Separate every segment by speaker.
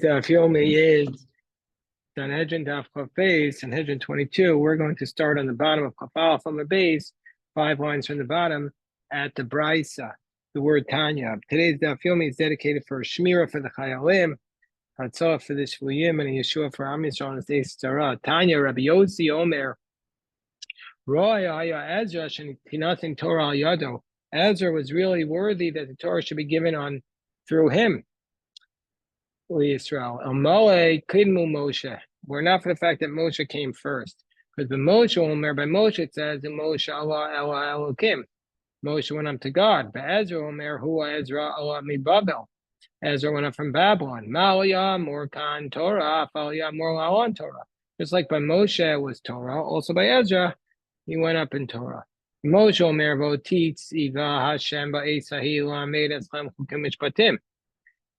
Speaker 1: The film is Sanhedrin Daf Chaf Beis, Sanhedrin 22. We're going to start on the bottom of Chaf from the base, 5 lines from the bottom, at the Brisa, the word Tanya. Today's Daf film is dedicated for Shmira for the Chayalim, Hatzah for the Shvuyim, and Yeshua for Am Yisrael and Seis Tzara. Tanya, Rabbi Yossi Omer, Roy Aya Ezra, Shenitinatin Torah al Yado. Ezra was really worthy that the Torah should be given on through him. Israel. Amale Kidmu Moshe. We're not for the fact that Moshe came first. Because the Moshe Omer, by Moshe it says, Moshe Allah Ela Elokim. Moshe went up to God. But Ezra Omer, Hua Ezra Allah Mi Babel. Ezra went up from Babylon. Malaya Morkan Torah, Falaya Morlawan Torah. Just like by Moshe was Torah, also by Ezra, he went up in Torah. Moshe Omer Votitz Iva Hashem Ba'esahi Lamed Eslem Chukim Mishpatim.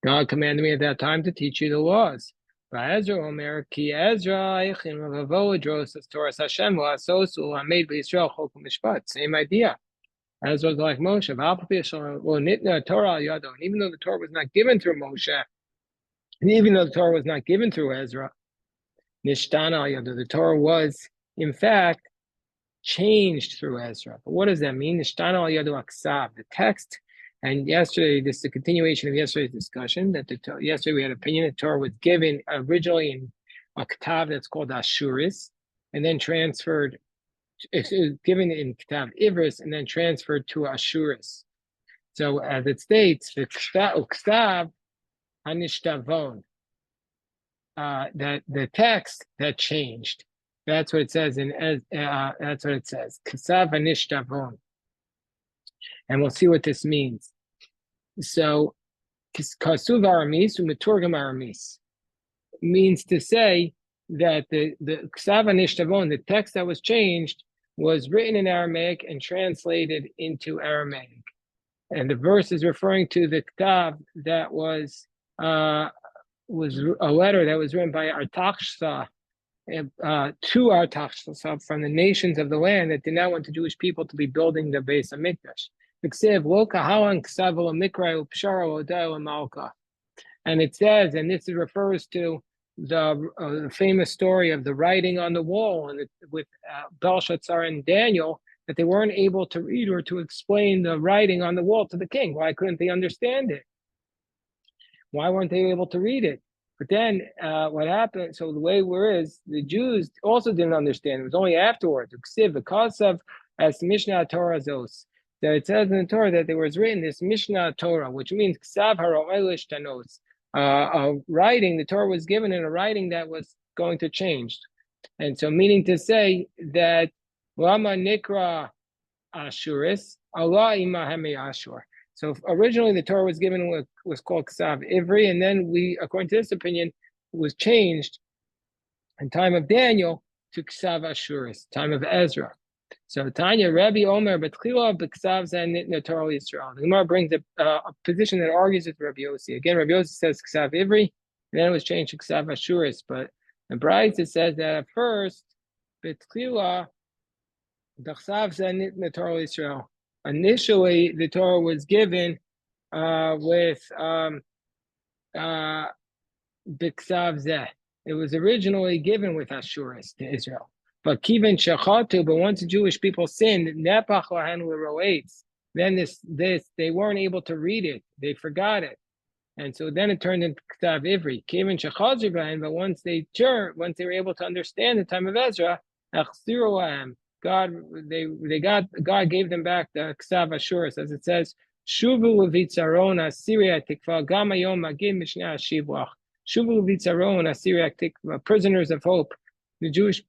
Speaker 1: God commanded me at that time to teach you the laws. Ezra Omer Ki Ezra Eichin Ravavo Dros Torah Hashem La'asosu Lamed B'Yisrael Chokum Mishpat. Same idea. Ezra was like Moshe. Nitna Torah al Yado. And even though the Torah was not given through Moshe, and even though the Torah was not given through Ezra, Nishtana al Yado. The Torah was, in fact, changed through Ezra. But what does that mean? Nishtana al Yado Aksav. The text. And yesterday, this is the continuation of yesterday's discussion. Yesterday we had opinion that Torah was given originally in a ketav that's called Ashuris, and then transferred. It was given in ketav Ivris, and then transferred to Ashuris. So as it states, the ketav Hanishtavon, that the text that changed. That's what it says that's what it says. Ketav Hanishtavon. And we'll see what this means. So, Kasuv Aramis, Maturgam Aramis, means to say that the Ksav Nishtavon, the text that was changed, was written in Aramaic and translated into Aramaic. And the verse is referring to the Ktav that was a letter that was written by Artaxerxes to Artaxerxes from the nations of the land that did not want the Jewish people to be building the Beis HaMikdash. And it says, and this refers to the famous story of the writing on the wall and with Belshazzar and Daniel, that they weren't able to read or to explain the writing on the wall to the king. Why couldn't they understand it? Why weren't they able to read it? But then what happened, so the way the Jews also didn't understand. It was only afterwards, because of as Mishnah Torah Zos, that it says in the Torah that there was written this Mishnah Torah, which means Ksav Haro'elish Tanos, a writing. The Torah was given in a writing that was going to change, and so meaning to say that Lama Nikra Ashuris Allah Imahemi Ashur. So originally the Torah was given was called Ksav Ivri, and then according to this opinion, it was changed in time of Daniel to Ksav Ashuris, time of Ezra. So Tanya, Rabbi Omer, Betchila, B'Ksav Zanitna Torah Yisrael. The Gemara brings a position that argues with Rabbi Yossi. Again, Rabbi Yossi says Ksav Ivri, and then it was changed to Ksav Ashuris. But the Brisa says that at first, Betchila, B'Ksav Zanitna Torah Yisrael. Initially, the Torah was given with B'Ksav Zeh. It was originally given with Ashuris to Israel. But Kivan Shachatu, but once the Jewish people sinned, Nepach Lahan L'Roetz, then they weren't able to read it. They forgot it. And so then it turned into Ktav Ivri. Kivan Shachatu, but once they were able to understand the time of Ezra, Achziru God gave them back the Ksav Ashuris, as it says, Shuvu Levitzaron Assyria Tikva Gamayom Magim Mishnah Shivlach. Shuvu Levitzaron Assyria Tikva, prisoners of hope. The Jewish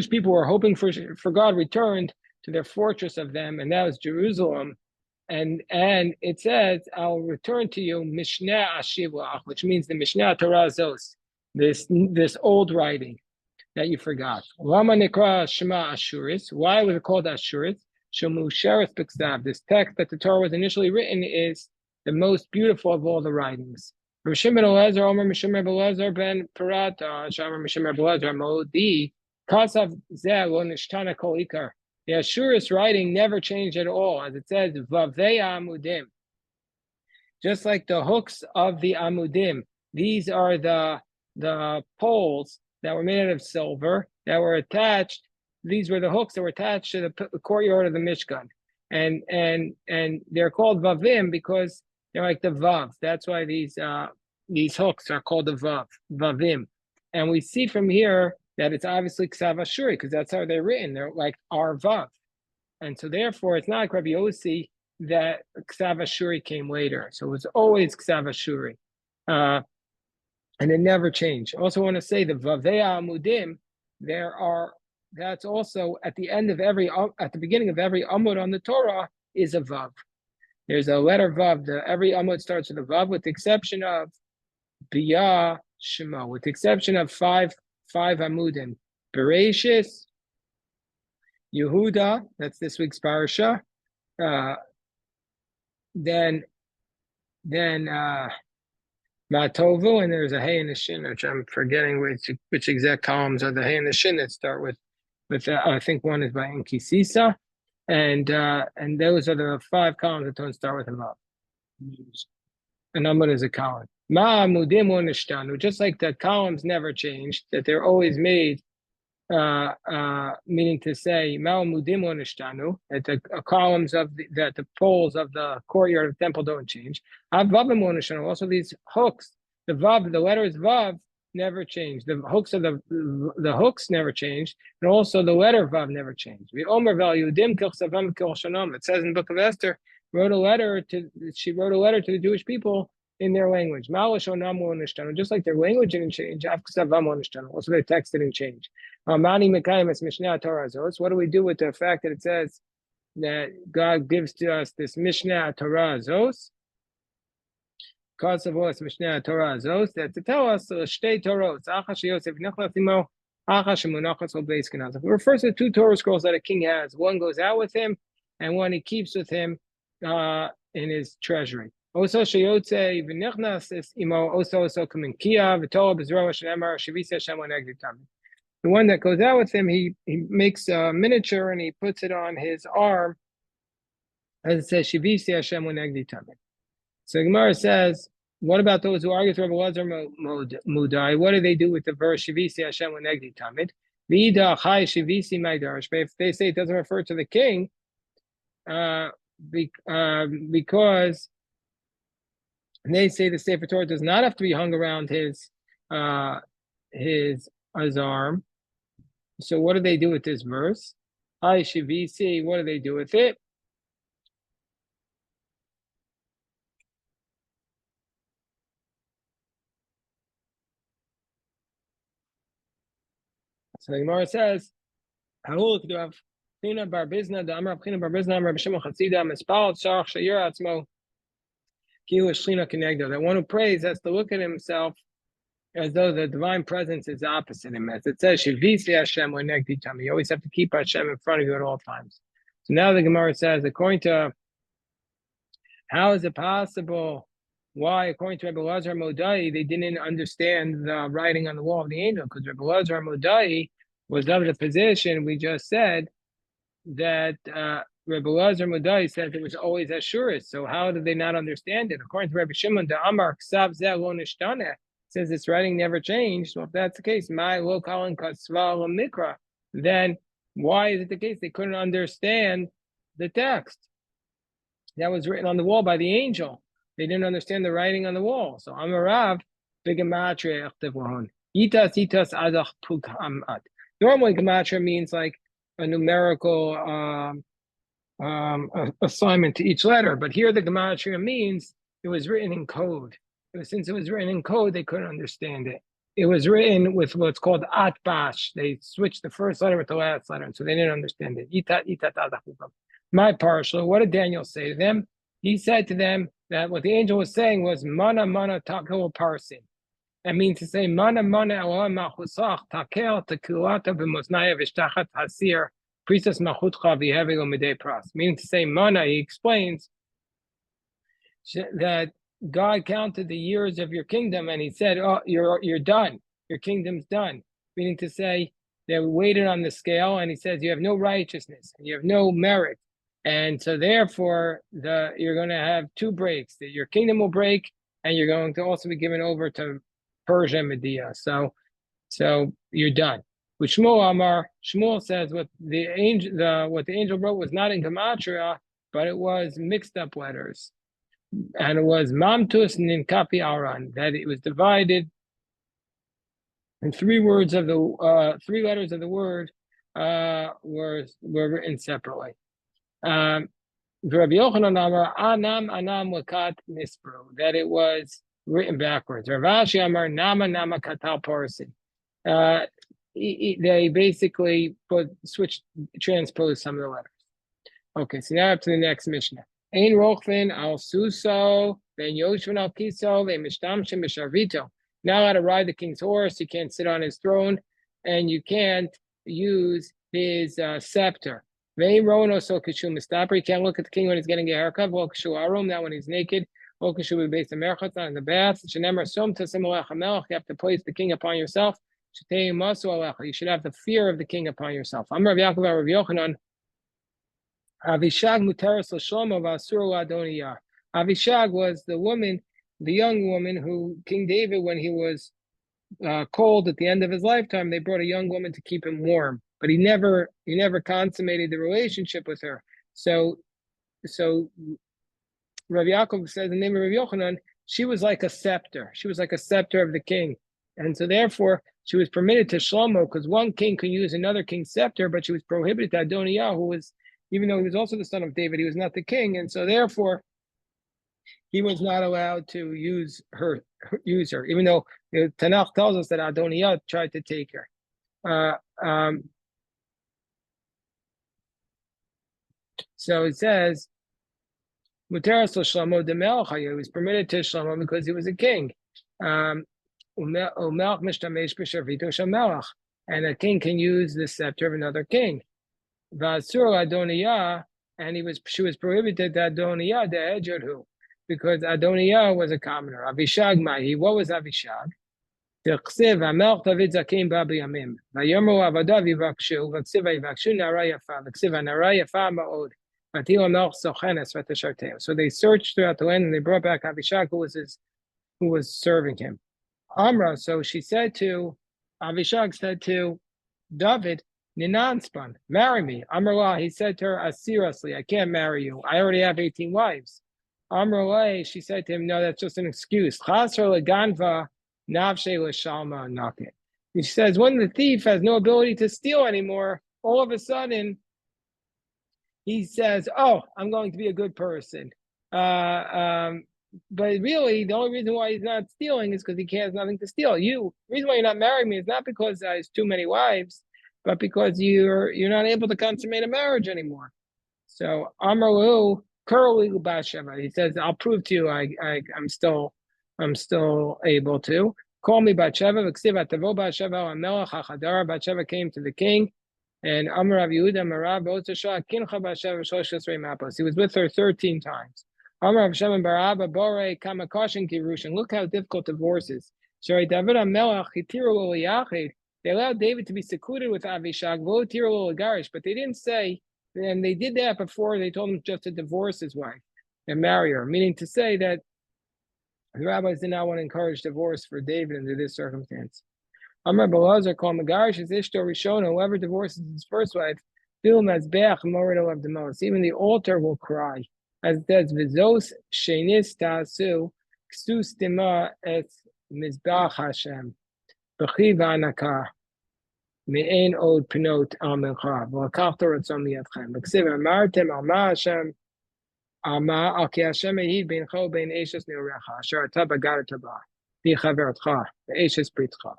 Speaker 1: people were hoping for God returned to their fortress of them, and that was Jerusalem. And it says, "I'll return to you, Mishnah Ashivlach," which means the Mishnah Torah Zos, this old writing that you forgot. Lama Nikra Shema Ashuris. Why was it called Ashuris? Shemu Sheres B'Ksav. This text that the Torah was initially written is the most beautiful of all the writings. Rishim ben Elazar, Omer Mishim ben Elazar ben Parata, Shamar Mishim ben Elazar Modi, Kasav Zeh Lo Nishtana Kol Ikar. The Ashuris writing never changed at all, as it says, Vavei Amudim. just like the hooks of the amudim. These are the poles that were made out of silver that were attached. These were the hooks that were attached to the courtyard of the Mishkan, and they're called vavim because they're like the vav. That's why these hooks are called the vavim. And we see from here that it's obviously ksav ashuri because that's how they're written. They're like our vav, and so therefore it's not like Rabbi Yossi that ksav ashuri came later. So it was always ksav ashuri, and it never changed. Also, want to say the vavei amudim. That's also at the end of at the beginning of every amud on the Torah is a vav. There's a letter vav. Every amud starts with a vav, with the exception of biyah shema, with the exception of five amudim. Bereshis, Yehuda, that's this week's parasha. Then Matovu, and there's a hey and a shin, which I'm forgetting which exact columns are the hey and the shin that start with I think one is by Inkisisa, and those are the 5 columns that don't start with a vav. A number is a column. Ma'amudim unishtanu, just like the columns never changed, that they're always made, meaning to say ma'amudim unishtanu, that the columns that the poles of the courtyard of the temple don't change. Avavim unishtanu, also these hooks, the vav, the letters vav never changed. The hooks of the hooks never changed, and also the letter vav never changed. We omer v'alyudim kil chsavam kil shanam. It says in the book of Esther, she wrote a letter to the Jewish people in their language. Just like their language didn't change, also their text didn't change. What do we do with the fact that it says that God gives to us this Mishnah Torah Zos? Because of us Mishnah Torah Zos, that to tell us Shtei Torot. It refers to 2 Torah scrolls that a king has. One goes out with him, and one he keeps with him in his treasury. Also, the one that goes out with him, he makes a miniature and he puts it on his arm, as it says, Shivisi Hashem Negdi Tamid. So Gemara says, what about those who argue with Rabbi Lazar Mudai? What do they do with the verse Shivisi Hashem Negdi Tamid? V'ida Chai Shivisi Magdarash. But if they say it doesn't refer to the king, because they say the Sefer Torah does not have to be hung around his arm. So what do they do with this verse? Hi Shivisi, what do they do with it? So the Gemara says, the one who prays has to look at himself as though the divine presence is opposite him. As it says, Shivisi Hashem Negdi Tamid. You always have to keep Hashem in front of you at all times. So now the Gemara says, according to how is it possible? Why, according to Rabbi Lazar Modai, they didn't understand the writing on the wall of the angel? Because Rabbi Lazar Modai was of the position we just said that Rabbi Lazar Modai said it was always Ashuris. So how did they not understand it? According to Rabbi Shimon, the Amar Ksav Zeh Lo Nishtane says this writing never changed. So if that's the case, my lo kalin kasva lo mikra, then why is it the case they couldn't understand the text that was written on the wall by the angel? They didn't understand the writing on the wall. So Amarav, Bigamatra Echtivon. Itas Adach Pukamat. Normally Gematria means like a numerical assignment to each letter, but here the Gematria means it was written in code. Since it was written in code, they couldn't understand it. It was written with what's called atbash. They switched the first letter with the last letter, and so they didn't understand it. My parsha, what did Daniel say to them? He said to them that what the angel was saying was mana takel parsin. That means to say mana Elohim machusach takel tekulata b'moznaya v'shtachat hasir prisas machutcha v'yehevelo midei pras. Meaning to say mana, he explains that God counted the years of your kingdom, and he said, "Oh, you're done. Your kingdom's done." Meaning to say they waited on the scale, and he says, "You have no righteousness, and you have no merit, And so therefore, you're going to have two breaks. That your kingdom will break, and you're going to also be given over to Persia and Media. So you're done. With Shmuel Amar, Shmuel says what the angel wrote was not in gematria, but it was mixed up letters, and it was Mamtus Ninkapi Aran, that it was divided, and three letters of the word were written separately. Rabbi Yochanan Amar Anam Lakat Nispru, that it was written backwards. Rav Ashi Amar Nama Katal Parsi. They basically transposed some of the letters. Okay, so now up to the next Mishnah. Ein rochvin al suso, ben yoshvin al kiso, ben mishtamshim misharvito. Now how to ride the king's horse, you can't sit on his throne, and you can't use his scepter. Vein rono so kashu mistaper, you can't look at the king when he's getting a haircut, vol kashu arum, now when he's naked, vol kashu be based on merchatan in the bath, shenemer som tasimulech hamelech, you have to place the king upon yourself, shetei masu alecha, you should have the fear of the king upon yourself. Amar Rav Yaakov Rav Yochanan, Avishag muteris l'shlomo v'asur l'adoniyah. Avishag was the young woman who King David, when he was cold at the end of his lifetime, they brought a young woman to keep him warm, but he never consummated the relationship with her. So Rav Yaakov says in the name of Rav Yochanan, she was like a scepter. She was like a scepter of the king, and so therefore she was permitted to Shlomo, because one king can use another king's scepter, but she was prohibited to Adonijah, who was, even though he was also the son of David, he was not the king, and so therefore he was not allowed to use her, even though the Tanakh tells us that Adonijah tried to take her. So it says, Muteras Shlomo de Melcha, he was permitted to Shlomo because he was a king. And a king can use the scepter of another king. Vasur Adonijah, and she was prohibited to Adonijah de Ejerhu, because Adonijah was a commoner. Avishag Mahi, what was Avishag? Tichsiv Hamelch David Zakim Babi Yamim. Vayomu Avadav Yivakshu, Vaksiv Yivakshu Nara Yafa, Vaksiv Nara Yafa Ma'od. Vatil Hamelch Sochenes Vatashartem. So they searched throughout the land and they brought back Avishag, who was serving him. Amra, so Avishag said to David, Ninanspan, marry me. Amrullah, he said to her, seriously, I can't marry you. I already have 18 wives. Amrullah, she said to him, no, that's just an excuse. She says, when the thief has no ability to steal anymore, all of a sudden, he says, oh, I'm going to be a good person. But really, the only reason why he's not stealing is because he has nothing to steal. The reason why you're not marrying me is not because I have too many wives, but because you're not able to consummate a marriage anymore. So Amaru Curly Basheva, he says, I'll prove to you I'm still able to. Call me Batsheva, Ksiva Tavo Batsheva, Amelach Hachadara. Batsheva came to the king, and Amar Rav Yehuda Marav Botasha Kincha Batsheva Shoshasrei Mapos. He was with her 13 times. Amar Rav Shimon Barabba Bore Kamakoshin Kirushin. Look how difficult divorce is. Shari David Amelach Hitiru Liyachid. They allowed David to be secluded with Avishag, but they didn't say, and they did that before they told him just to divorce his wife and marry her, meaning to say that the rabbis did not want to encourage divorce for David under this circumstance. Amar Belazar called Megarish is Ishto Rishona, whoever divorces his first wife, film as Beach Morido of the most. Even the altar will cry. As it says, Vizos Shenis Tasu, Ksus Tima et Mizbach Hashem. B'chiv Me'en od pinot al mencha, v'lakachtor etzom liyadchem. V'ksiv amartem al ma Hashem, al ma al ki Hashem ehid beincho bein eshes neorecha, asher ata bagar taba, v'chavertcha, v'eshes britcha.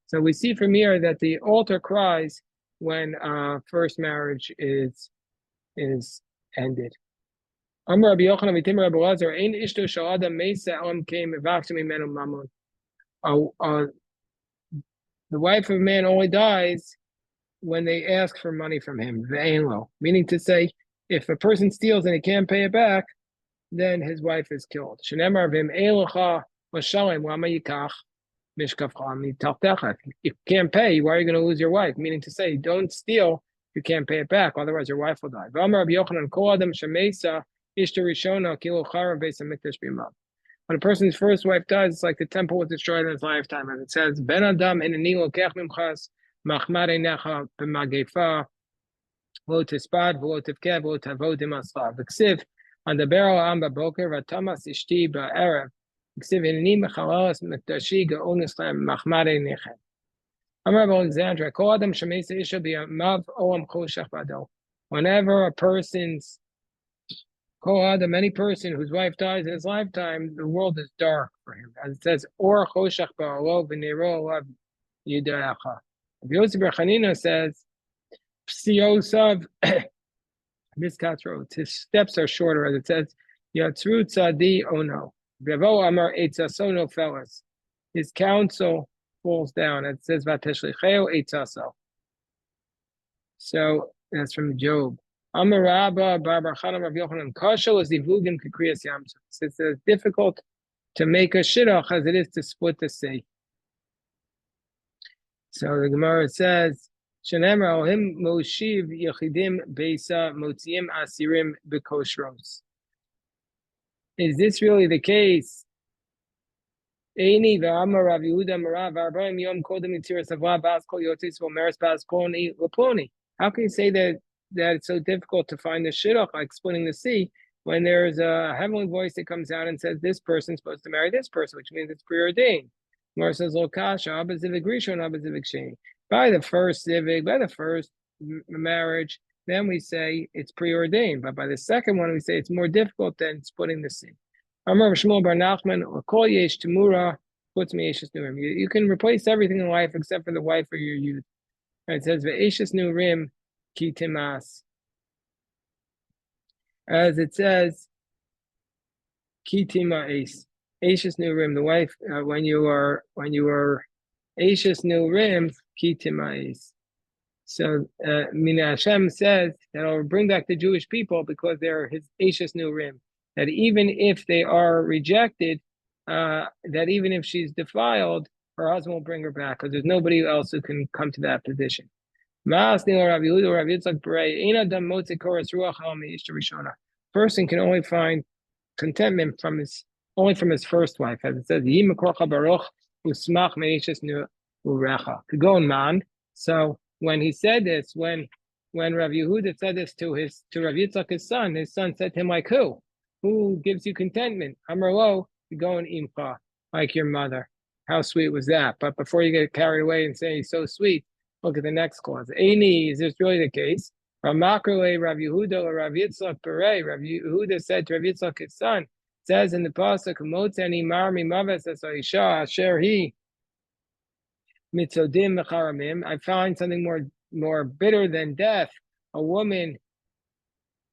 Speaker 1: So we see from here that the altar cries when first marriage is ended. Amar Rabbi Yochanan v'tim Rabbi Elazar, ein ishto shel adam meisa elam keim evachtu mimenu mamon. The wife of man only dies when they ask for money from him, meaning to say, if a person steals and he can't pay it back, then his wife is killed. If you can't pay, why are you going to lose your wife? Meaning to say, don't steal you can't pay it back, otherwise your wife will die. When a person's first wife dies, it's like the temple was destroyed in his lifetime. And it says, Ben Adam in Anilo Kech Mimchas, Machmare Necha, B'Magefa, V'lo Tispad, V'lo Tivkeh, V'lo Tavod Imasla. V'ksiv, on the barrel Amba Boker, V'tamas Ishti Ba'erev. V'ksiv, Inni Mechalalas Mekdashi, Ga'onis Lam, Machmare Necha. Amar Alexandra, Kol Adam Shemesa Isha B'Yamav Oam Choshech Bado. Whenever a person's any person whose wife dies in his lifetime, the world is dark for him. As it says, Or Choshech Ba'olo V'Nero Alav Yidayacha. Yosef Bar Chanina says, Psiosav Miskatrot. His steps are shorter, as it says, Yatzru Tzadi Ono. Bevo Amar Eitzasono Felas. His counsel falls down. It says Vateshlicheo Eitzaso. So that's from Job. Amarabba Barbarchanam Rav Yochanan Kasha was Ivugim Kikriyas Yamsuf. It's as difficult to make a shidduch as it is to split the sea. So the Gemara says, Shenemar Ohim Moshiv Yechidim Beisa Motziim Asirim Bekoshros. Is this really the case? Eini v'amar Rav Yehuda Marav Arba'im Yom Kodem Yitziras Avla Baskol Yotzis V'Omeres Baskol Leponi. How can you say that it's so difficult to find the shidduch, like splitting the sea, when there's a heavenly voice that comes out and says this person's supposed to marry this person, which means it's preordained. Gemara says, Lokasha, Abba Zivik Rishon, Abba Zivik Sheni. By the first marriage, then we say it's preordained. But by the second one, we say it's more difficult than splitting the sea. Amar Shmuel Bar Nachman, Kol Yesh Temura, puts me Eishes Nurim. You can replace everything in life except for the wife or your youth. And it says, Ve'eshes Nurim, Ki Timas. As it says, Ki Timas. Eishes Nurim, the wife, when you are Eishes Nurim, Ki Timas. So, Mina Hashem says that I'll bring back the Jewish people because they're his Eishes Nurim. That even if they are rejected, that even if she's defiled, her husband will bring her back because there's nobody else who can come to that position. Person can only find contentment from his first wife, as it says, so when he said this, when Rav Yehuda said this to Rav Yitzchak, his son said to him, like who gives you contentment? Amrlo, going imcha, like your mother. How sweet was that? But before you get carried away and say he's so sweet, look at the next clause. Eini, is this really the case? Ramakrele Rav Yehuda or Rav Yitzchak Berei. Rav Yehuda said to Rav Yitzchak, his son, says in the pasuk, Motzeni marmi maves es Aisha asher he mitzodim mecharamim. I find something more bitter than death. A woman,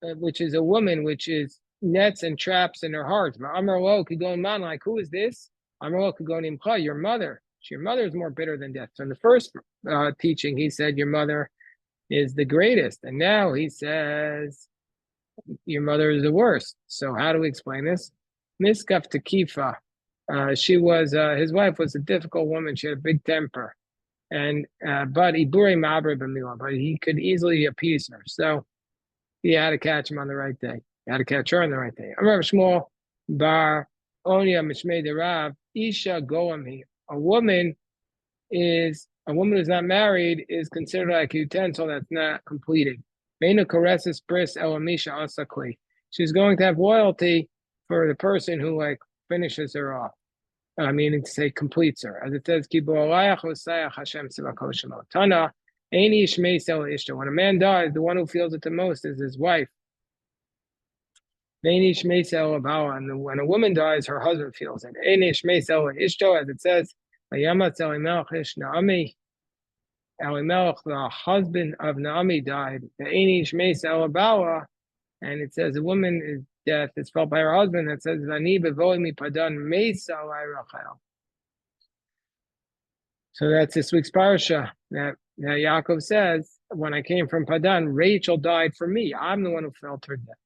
Speaker 1: which is nets and traps in her heart. Amrlo could go in man, like who is this? Amrlo could go in imcha, your mother. Your mother is more bitter than death. So in the first teaching, he said your mother is the greatest, and now he says your mother is the worst. So how do we explain this? Miskaf Tekifa. She was his wife was a difficult woman. She had a big temper, and but he could easily appease her. So he had to catch him on the right day. He had to catch her on the right day. I remember Shmuel Bar Onya Mishmei Derav Isha Goami. A woman who's not married is considered like a utensil that's not completed. She's going to have loyalty for the person who finishes her off. Meaning to say completes her. As it says, Tana, when a man dies, the one who feels it the most is his wife. And when a woman dies, her husband feels it. As it says, Elimelech, the husband of Naomi, died. And it says a woman's death is felt by her husband. It says, so that's this week's parasha that Yaakov says, when I came from Padan, Rachel died for me. I'm the one who felt her death.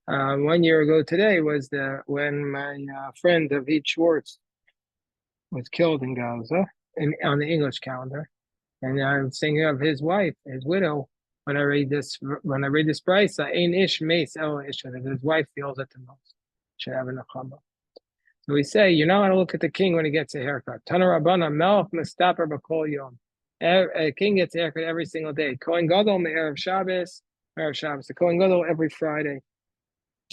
Speaker 1: 1 year ago today was when my friend David Schwartz was killed in Gaza on the English calendar. And I'm thinking of his wife, his widow. When I read this price, Ein Ish Meis El Ish, that his wife feels it the most. Should have an achama. So we say you're not going to look at the king when he gets a haircut. Tana Rabbana Melch Mistaper B'Kol Yom. A king gets a haircut every single day. Kohen Gadol Erev Shabbos. The Kohen Gadol every Friday.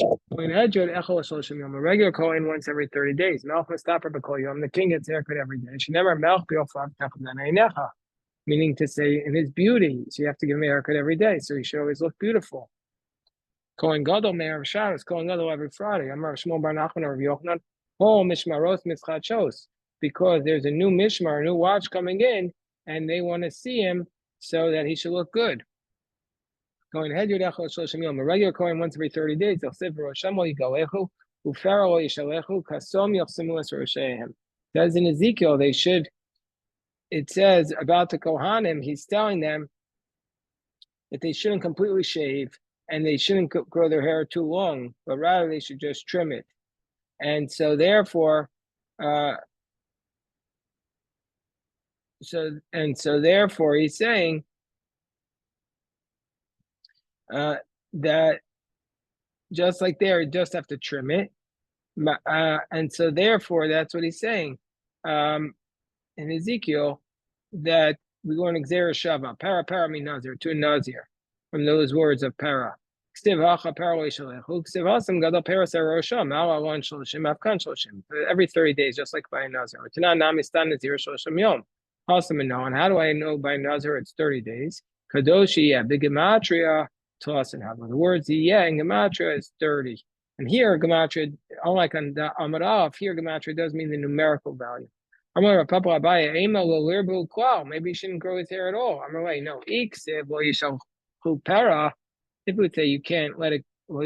Speaker 1: Kohen Edjod Echol Shloshim Yom. A regular Kohen once every 30 days. Melch Mistaper B'Kol Yom. The king gets a haircut every day. She never Melch B'Yofav Techam Einecha. Meaning to say in his beauty. So you have to give him a haircut every day. So he should always look beautiful. Kohen Gadol Erev Shabbos. Kohen Gadol every Friday. Amar Shmuel Bar Nachman or Yochanan. Mishmaros Mitzchachos, because there's a new mishmar, a new watch coming in, and they want to see him so that he should look good. Going ahead, a regular Kohen once every 30 days. They'll say for Rosh Hashanah, Ufaro Yishalechu, Kasom Yochsimu Es Rosheim. Says in Ezekiel, they should. It says about the Kohanim, he's telling them that they shouldn't completely shave and they shouldn't grow their hair too long, but rather they should just trim it. And so therefore, therefore he's saying that just like there, you just have to trim it. And so therefore, that's what he's saying in Ezekiel, that we go on Xera Shava, para mi nazir, to nazir, from those words of para. Every 30 days, just like by Nazir. And how do I know by Nazir it's 30 days? Kadoshi, the gematria, the words in gematria is 30. And here gematria, unlike on Amarav, here gematria does mean the numerical value. Maybe he shouldn't grow his hair at all. No. If we would say you can't let it but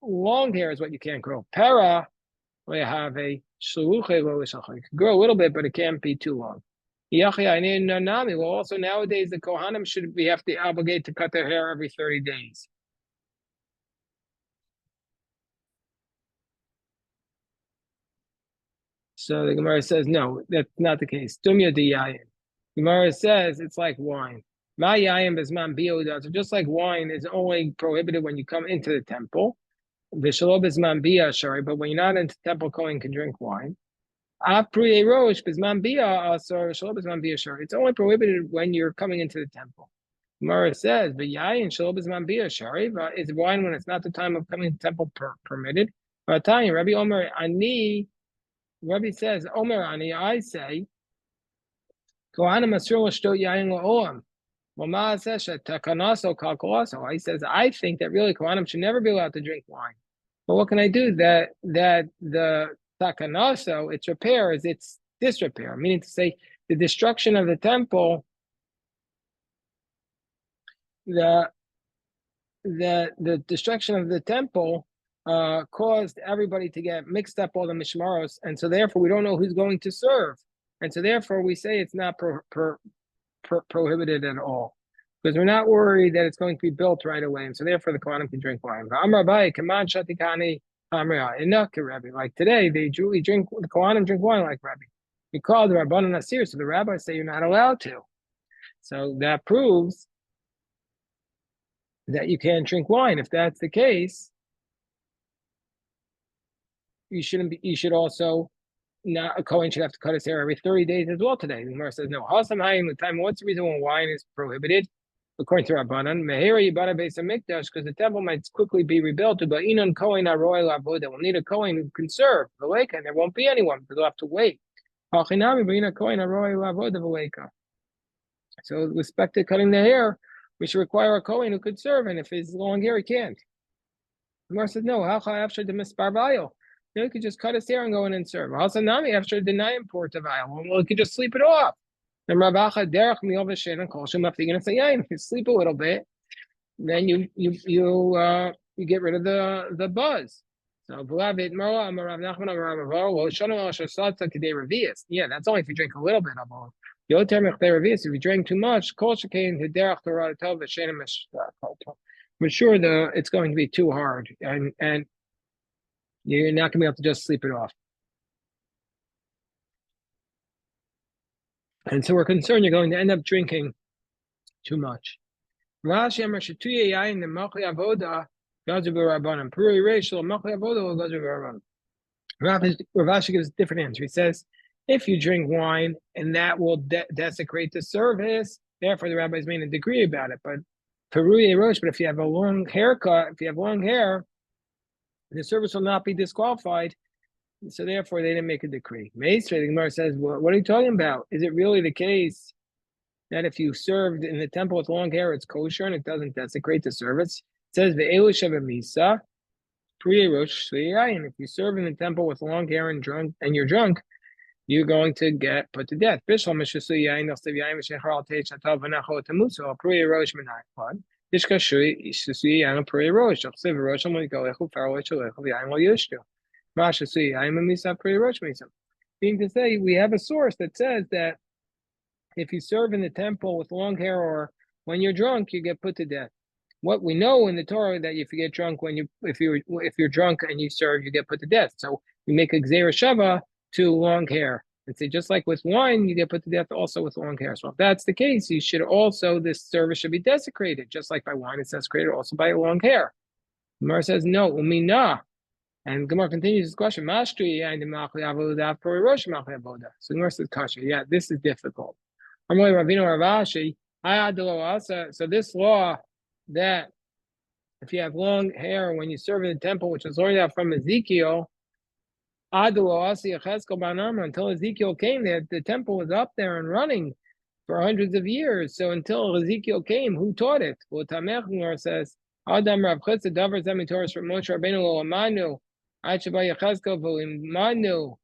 Speaker 1: long hair is what you can't grow. Para we have a you can grow a little bit, but it can't be too long. Well, also nowadays the Kohanim we have to obligate to cut their hair every 30 days. So the Gemara says no, that's not the case. Tumya di yayin. Gemara says it's like wine. Ma yayin bezman biyodah. So just like wine is only prohibited when you come into the temple. V'shalo bezman biyah shari. But when you're not into the temple, Kohen can drink wine. Apri rosh bezman biyah asar. V'shalo bezman biyah shari. It's only prohibited when you're coming into the temple. Gemara says, but yayin shalo bezman biyah shari. Is wine when it's not the time of coming to the temple permitted? But Rabbi Omer ani. Rabbi says, Omer ani. I say. Kohanim asur l'shtot yayin la'olam. Well, says, he says, I think that really Kohanim should never be allowed to drink wine. But what can I do? That the takanaso, its repair is its disrepair, meaning to say the destruction of the temple, the destruction of the temple caused everybody to get mixed up, all the mishmaros, and so therefore we don't know who's going to serve. And so therefore we say it's not prohibited at all, because we're not worried that it's going to be built right away, and so therefore the Kohanim can drink wine. Like today, the Kohanim drink wine like Rabbi. We call the Rabbanan Asir, so the rabbis say you're not allowed to. So that proves that you can't drink wine. If that's the case, you should also. Now, a Kohen should have to cut his hair every 30 days as well today. The Gemara says, no. What's the reason when wine is prohibited? According to Rabbanan, because the temple might quickly be rebuilt. But Inon Kohen Aroy Lavoda will need a Kohen who can serve the Leka, and there won't be anyone because they'll have to wait. So, with respect to cutting the hair, we should require a Kohen who could serve, and if he's long hair, he can't. The Gemara says, no. You could just cut his hair and go in and serve. Also, Nami after denying portavile, well, you could just sleep it off. Then Ravacha derech miol v'shen and kol shem after you're gonna say, yeah, if you sleep a little bit, then you get rid of the buzz. So yeah, that's only if you drink a little bit of all. If you drink too much, I'm sure it's going to be too hard, and you're not going to be able to just sleep it off. And so we're concerned you're going to end up drinking too much. Rashi Amar Shatuya Yain the Machli Avoda Gazu B'Rabbanan. Puri Rachel Machli Avoda Gazu B'Rabbanan. Rashi gives a different answer. He says, if you drink wine and that will desecrate the service, therefore the rabbis made a decree about it. But Peruye Rosh, but if you have a long haircut, if you have long hair, the service will not be disqualified. So therefore they didn't make a decree. Meisrei, the Gemara says, well, what are you talking about? Is it really the case that if you served in the temple with long hair, it's kosher and it doesn't desecrate the service? It says, Ve'elu Sheva Misa, and if you serve in the temple with long hair and you're drunk, you're going to get put to death. Meaning to say, we have a source that says that if you serve in the temple with long hair or when you're drunk, you get put to death. What we know in the Torah that if you get drunk if you're drunk and you serve, you get put to death. So we make a gzeira shava to long hair and say just like with wine, you get put to death also with long hair. So if that's the case, you should also this service should be desecrated, just like by wine it's desecrated also by long hair. Gemara says no, umina. And Gemara continues this question. So Gemara says kasha. Yeah, this is difficult. So this law that if you have long hair when you serve in the temple, which was learned out from Ezekiel, until Ezekiel came there, the temple was up there and running for hundreds of years. So until Ezekiel came, who taught it? Well, Tamech says, Adam Rav Chitza Davar Zemi Torah from Moshe Rabbeinu Lo Amanu, Achaba Yechezkel V'Imanu.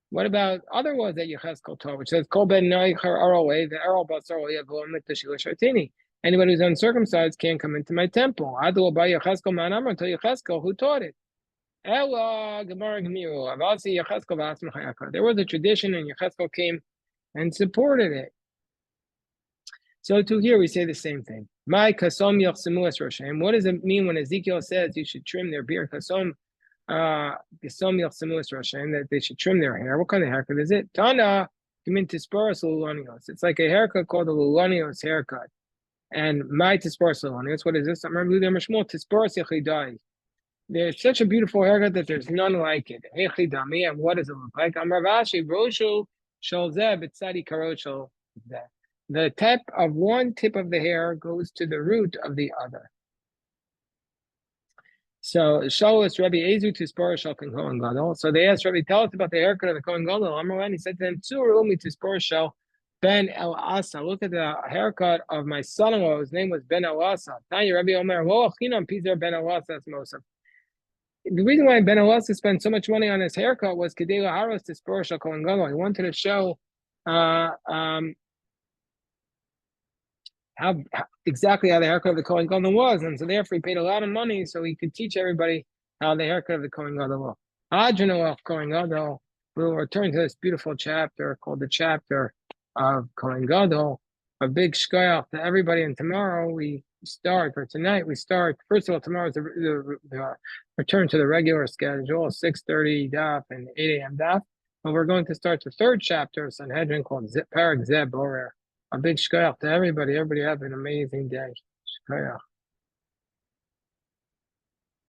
Speaker 1: What about other ones that Yechezkel taught, which says, Kol Ben Noicher Arolei, the Erol Basar Yavol Miktashila Shartini. Anybody who's uncircumcised can't come into my temple. Adu Ba Yechezkel Manamar until Yechezkel, who taught it? Ella Gemara Gemiru. Avasi Yechezkel V'Asm Chayaka. There was a tradition, and Yechezkel came and supported it. So to here we say the same thing. My kasom yachsemu es roshem. What does it mean when Ezekiel says you should trim their beard? Kasom yachsemu es roshem, that they should trim their hair. What kind of haircut is it? Tana gimin tisparos lulanios. It's like a haircut called a lulanios haircut. And my tisparos lulanios. What is this? I'm remember Mishmol tisparos yachidai. There's such a beautiful haircut that there's none like it. Yachidami. And what does it look like? I'm Ravashi roshu shalzeh b'tzadi karoshal zeh. The tip of one tip of the hair goes to the root of the other. So Shalos Rabbi Ezu Tispor Shal Kohen Gadol. So they asked Rabbi, tell us about the haircut of the Kohen Gadol. Amar, he said to them, Tzur Umi Tispor Shal Ben El Asa. Look at the haircut of my son-in-law. His name was Ben El Asa. Tanya Rabbi Omer, Lo Achinam Pizer Ben El Asa Mosaf. The reason why Ben El Asa spent so much money on his haircut was Kedela Haros Tispor Shal Kohen Gadol. He wanted to show how exactly how the haircut of the Kohen Gadol was, and so therefore he paid a lot of money so he could teach everybody how the haircut of the Kohen Gadol was. Adreno of Kohen Gadol. We will return to this beautiful chapter called the chapter of Kohen Gadol. A big shkoyach to everybody, and tomorrow we start, or tonight we start. First of all, tomorrow is the return to the regular schedule, 6:30 daf and 8 a.m. daf. But we're going to start the third chapter of Sanhedrin called Parag Zeh Borer. A big shkoyach to everybody. Everybody have an amazing day. Shkoyach.